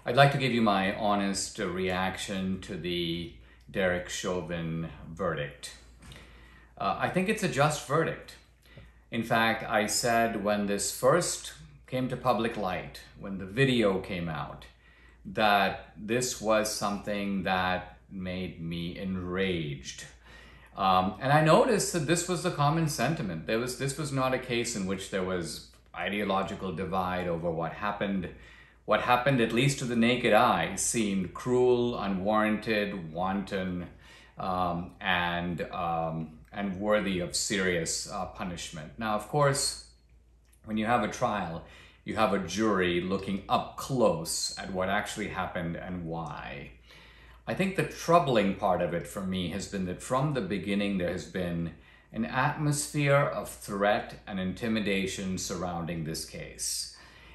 I'd like to give you my honest reaction to the Derek Chauvin verdict. I think it's a just verdict. In fact, I said when this first came to public light, when the video came out, that this was something that made me enraged. And I noticed that this was the common sentiment. This was not a case in which there was ideological divide over what happened. What happened, at least to the naked eye, seemed cruel, unwarranted, wanton, and worthy of serious punishment. Now, of course, when you have a trial, you have a jury looking up close at what actually happened and why. I think the troubling part of it for me has been that from the beginning there has been an atmosphere of threat and intimidation surrounding this case.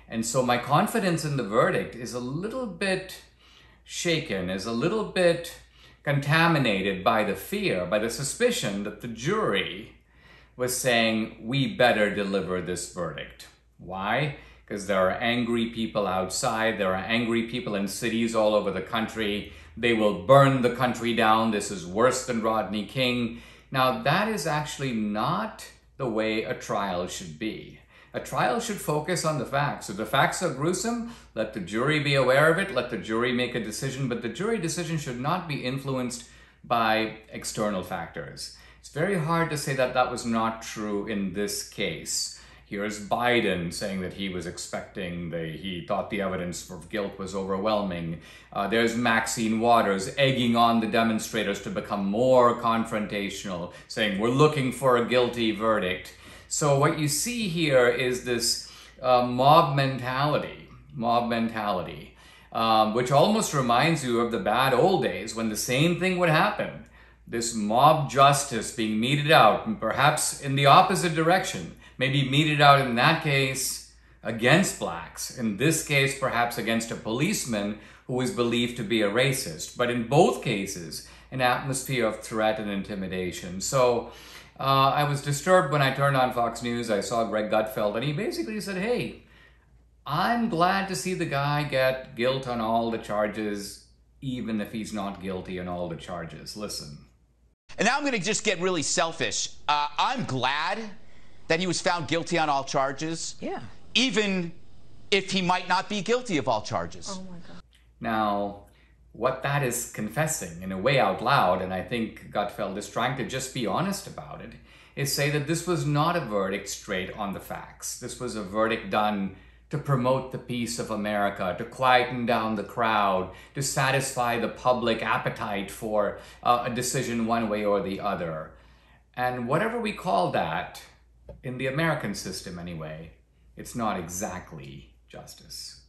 And so my confidence in the verdict is a little bit shaken, is a little bit contaminated by the fear, by the suspicion that the jury was saying, we better deliver this verdict. Why? Because there are angry people outside, there are angry people in cities all over the country. They will burn the country down. This is worse than Rodney King. Now, that is actually not the way a trial should be. A trial should focus on the facts. If the facts are gruesome, let the jury be aware of it, let the jury make a decision, but the jury decision should not be influenced by external factors. It's very hard to say that that was not true in this case. Here's Biden saying that he was he thought the evidence for guilt was overwhelming. There's Maxine Waters egging on the demonstrators to become more confrontational, saying we're looking for a guilty verdict. So what you see here is this mob mentality, which almost reminds you of the bad old days when the same thing would happen. This mob justice being meted out, and perhaps in the opposite direction. Maybe meted out in that case against blacks. In this case, perhaps against a policeman who is believed to be a racist. But in both cases, an atmosphere of threat and intimidation. So I was disturbed when I turned on Fox News. I saw Greg Gutfeld, and he basically said, hey, I'm glad to see the guy get guilt on all the charges, even if he's not guilty on all the charges. Listen. And now I'm going to just get really selfish. I'm glad that he was found guilty on all charges. Yeah. Even if he might not be guilty of all charges. Oh my God. Now, what that is confessing in a way out loud, and I think Gutfeld is trying to just be honest about it, is say that this was not a verdict straight on the facts. This was a verdict done to promote the peace of America, to quieten down the crowd, to satisfy the public appetite for a decision one way or the other. And whatever we call that, in the American system anyway, it's not exactly justice.